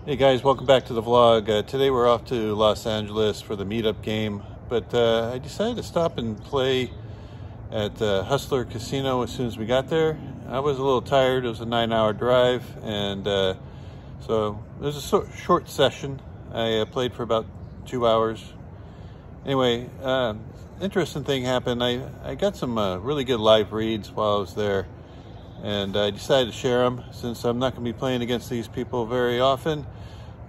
Hey guys, welcome back to the vlog. Today we're off to Los Angeles for the meetup game, but I decided to stop and play at Hustler Casino as soon as we got there. I was a little tired. It was a 9-hour drive, and so it was a short session. I played for about 2 hours. Anyway, interesting thing happened. I got some really good live reads while I was there, and I decided to share them. Since I'm not going to be playing against these people very often,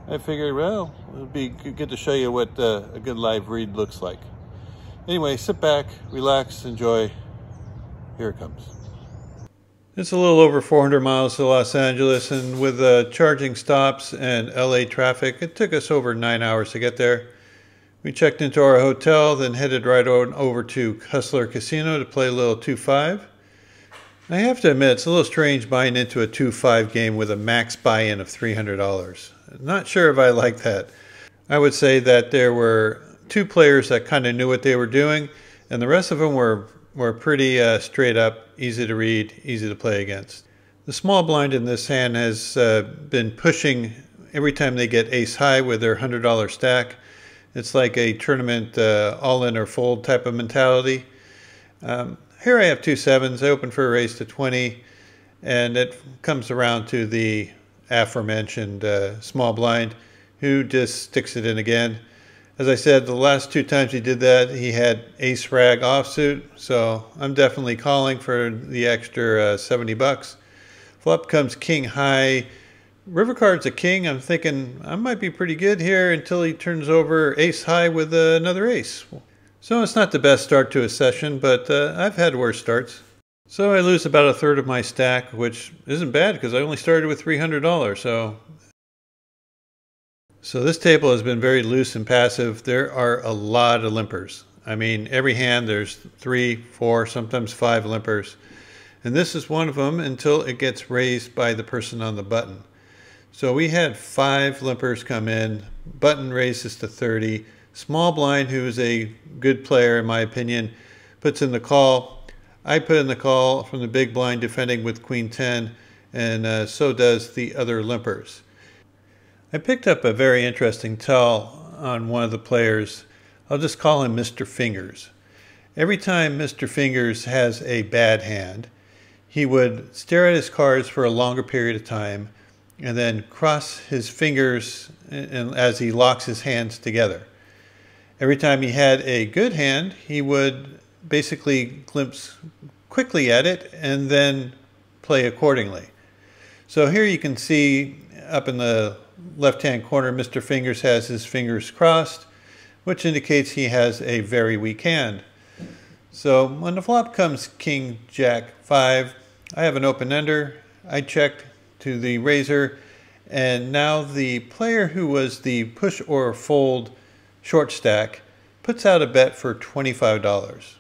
I figured, well, it would be good to show you what a good live read looks like. Anyway, sit back, relax, enjoy. Here it comes. It's a little over 400 miles to Los Angeles, and with charging stops and LA traffic, it took us over 9 hours to get there. We checked into our hotel, then headed right on over to Hustler Casino to play a little 2-5. I have to admit, it's a little strange buying into a 2-5 game with a max buy-in of $300. Not sure if I like that. I would say that there were two players that kind of knew what they were doing, and the rest of them were pretty straight up, easy to read, easy to play against. The small blind in this hand has been pushing every time they get ace high with their $100 stack. It's like a tournament all in or fold type of mentality. Here I have 2 sevens. I open for a raise to 20, and it comes around to the aforementioned small blind, who just sticks it in again. As I said, the last 2 times he did that, he had ace rag offsuit, so I'm definitely calling for the extra 70 bucks. Flop comes king high. River card's a king. I'm thinking I might be pretty good here until he turns over ace high with another ace. So it's not the best start to a session, but I've had worse starts. So I lose about a third of my stack, which isn't bad because I only started with $300. So this table has been very loose and passive. There are a lot of limpers. I mean, every hand there's 3, 4, sometimes 5 limpers. And this is one of them until it gets raised by the person on the button. So we had 5 limpers come in, button raises to 30. Small blind, who is a good player in my opinion, puts in the call. I put in the call from the big blind defending with queen 10, and so does the other limpers. I picked up a very interesting tell on one of the players. I'll just call him Mr. Fingers. Every time Mr. Fingers has a bad hand, he would stare at his cards for a longer period of time and then cross his fingers as he locks his hands together. Every time he had a good hand, he would basically glimpse quickly at it and then play accordingly. So here you can see up in the left-hand corner, Mr. Fingers has his fingers crossed, which indicates he has a very weak hand. So when the flop comes king, jack, 5, I have an open ender. I checked to the raiser, and now the player who was the push or fold short stack puts out a bet for $25.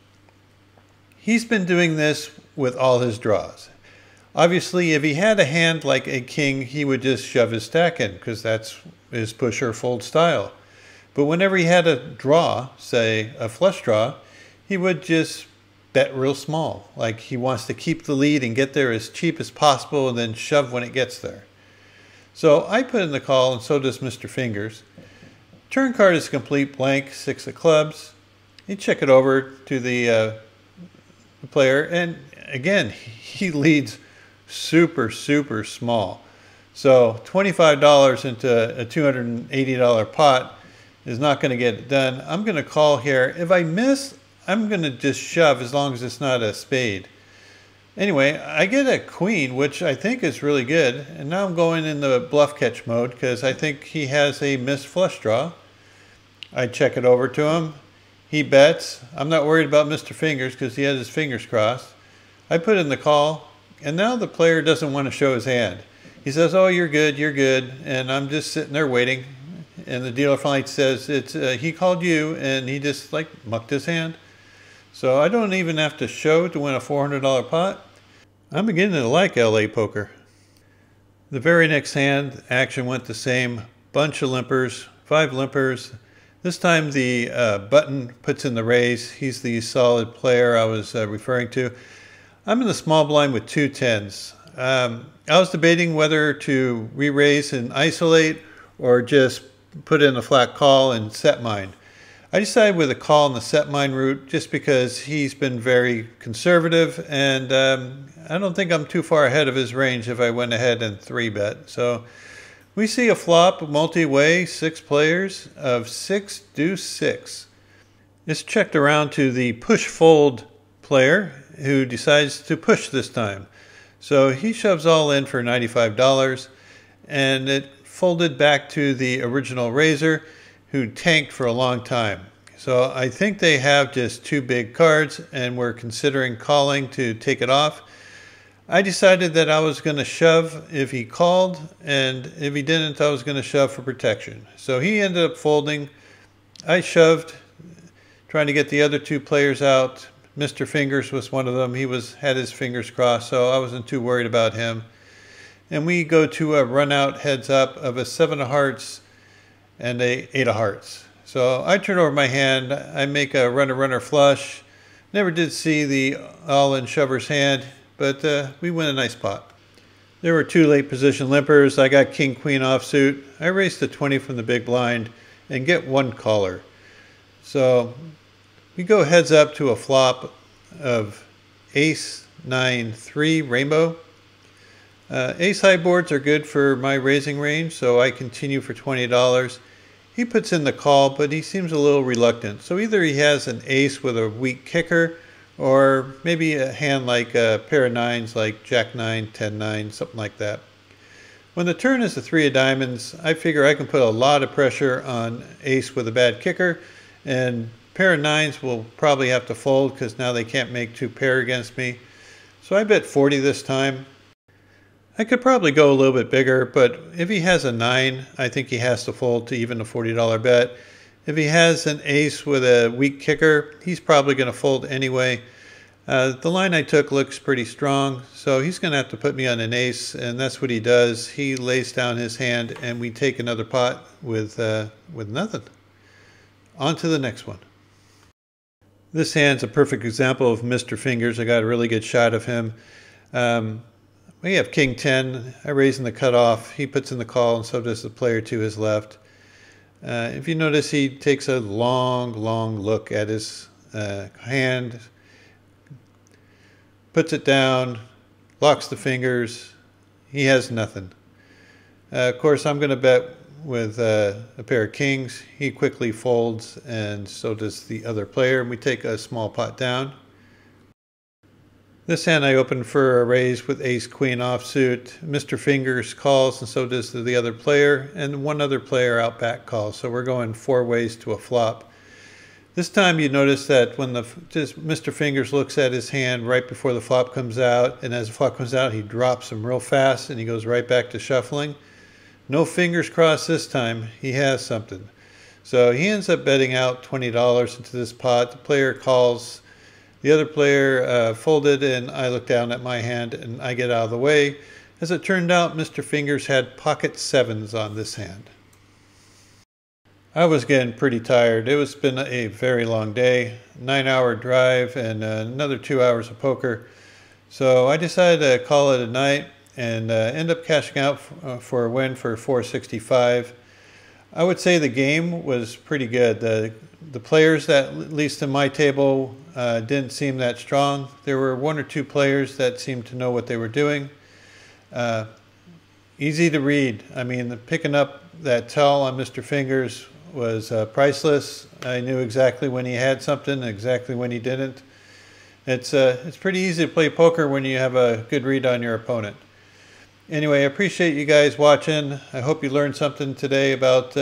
He's been doing this with all his draws. Obviously, if he had a hand like a king, he would just shove his stack in because that's his push or fold style. But whenever he had a draw, say a flush draw, he would just bet real small. Like he wants to keep the lead and get there as cheap as possible and then shove when it gets there. So I put in the call, and so does Mr. Fingers. Turn card is complete blank, 6 of clubs. You check it over to the player, and again, he leads super small. So $25 into a $280 pot is not going to get it done. I'm going to call here. If I miss, I'm going to just shove as long as it's not a spade. Anyway, I get a queen, which I think is really good. And now I'm going in the bluff catch mode because I think he has a missed flush draw. I check it over to him. He bets. I'm not worried about Mr. Fingers because he has his fingers crossed. I put in the call, and now the player doesn't want to show his hand. He says, oh, you're good, and I'm just sitting there waiting. And the dealer finally says, he called you, and he just like mucked his hand. So I don't even have to show to win a $400 pot. I'm beginning to like LA poker. The very next hand, action went the same. Bunch of limpers, 5 limpers. This time the button puts in the raise. He's the solid player I was referring to. I'm in the small blind with 2 10s. I was debating whether to re-raise and isolate or just put in a flat call and set mine. I decided with a call in the set mine route just because he's been very conservative, and I don't think I'm too far ahead of his range if I went ahead and 3-bet. So we see a flop multi-way, 6 players of 6 deuce 6. It's checked around to the push fold player who decides to push this time. So he shoves all in for $95, and it folded back to the original raiser who tanked for a long time. So I think they have just 2 big cards and were considering calling to take it off. I decided that I was going to shove if he called, and if he didn't, I was going to shove for protection. So he ended up folding. I shoved, trying to get the other 2 players out. Mr. Fingers was one of them. He had his fingers crossed, so I wasn't too worried about him. And we go to a run out heads up of a 7 of hearts and a 8 of hearts. So I turn over my hand. I make a runner flush. Never did see the all-in shover's hand, but we win a nice pot. There were 2 late position limpers. I got king queen offsuit. I raised to 20 from the big blind and get 1 caller. So we go heads up to a flop of ace 9-3 rainbow. Ace high boards are good for my raising range, so I continue for $20. He puts in the call, but he seems a little reluctant. So either he has an ace with a weak kicker, or maybe a hand like a pair of 9s like jack 9, 10, 9, something like that. When the turn is the 3 of diamonds, I figure I can put a lot of pressure on ace with a bad kicker, and pair of 9s will probably have to fold because now they can't make 2 pair against me. So I bet 40 this time. I could probably go a little bit bigger, but if he has a 9, I think he has to fold to even a $40 bet. If he has an ace with a weak kicker, he's probably going to fold anyway. The line I took looks pretty strong, so he's going to have to put me on an ace, and that's what he does. He lays down his hand, and we take another pot with nothing. On to the next one. This hand's a perfect example of Mr. Fingers. I got a really good shot of him. We have king 10. I raise in the cutoff. He puts in the call, and so does the player to his left. If you notice, he takes a long look at his hand, puts it down, locks the fingers. He has nothing. Of course, I'm going to bet with a pair of kings. He quickly folds, and so does the other player. We take a small pot down. This hand I opened for a raise with ace queen offsuit. Mr. Fingers calls, and so does the other player, and one other player out back calls. So we're going 4 ways to a flop. This time you notice that when Mr. Fingers looks at his hand right before the flop comes out, and as the flop comes out, he drops them real fast and he goes right back to shuffling. No fingers crossed this time. He has something. So he ends up betting out $20 into this pot. The player calls. The other player folded, and I look down at my hand and I get out of the way. As it turned out, Mr. Fingers had pocket 7s on this hand. I was getting pretty tired. It's been a very long day, 9-hour drive and another 2 hours of poker. So I decided to call it a night and end up cashing out for a win for $465. I would say the game was pretty good. The players that, at least in my table, didn't seem that strong. There were 1 or 2 players that seemed to know what they were doing. Easy to read. I mean, picking up that tell on Mr. Fingers was priceless. I knew exactly when he had something, exactly when he didn't. It's pretty easy to play poker when you have a good read on your opponent. Anyway, I appreciate you guys watching. I hope you learned something today about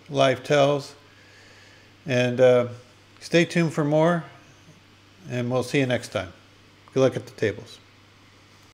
live tells. And stay tuned for more, and we'll see you next time. Good luck at the tables.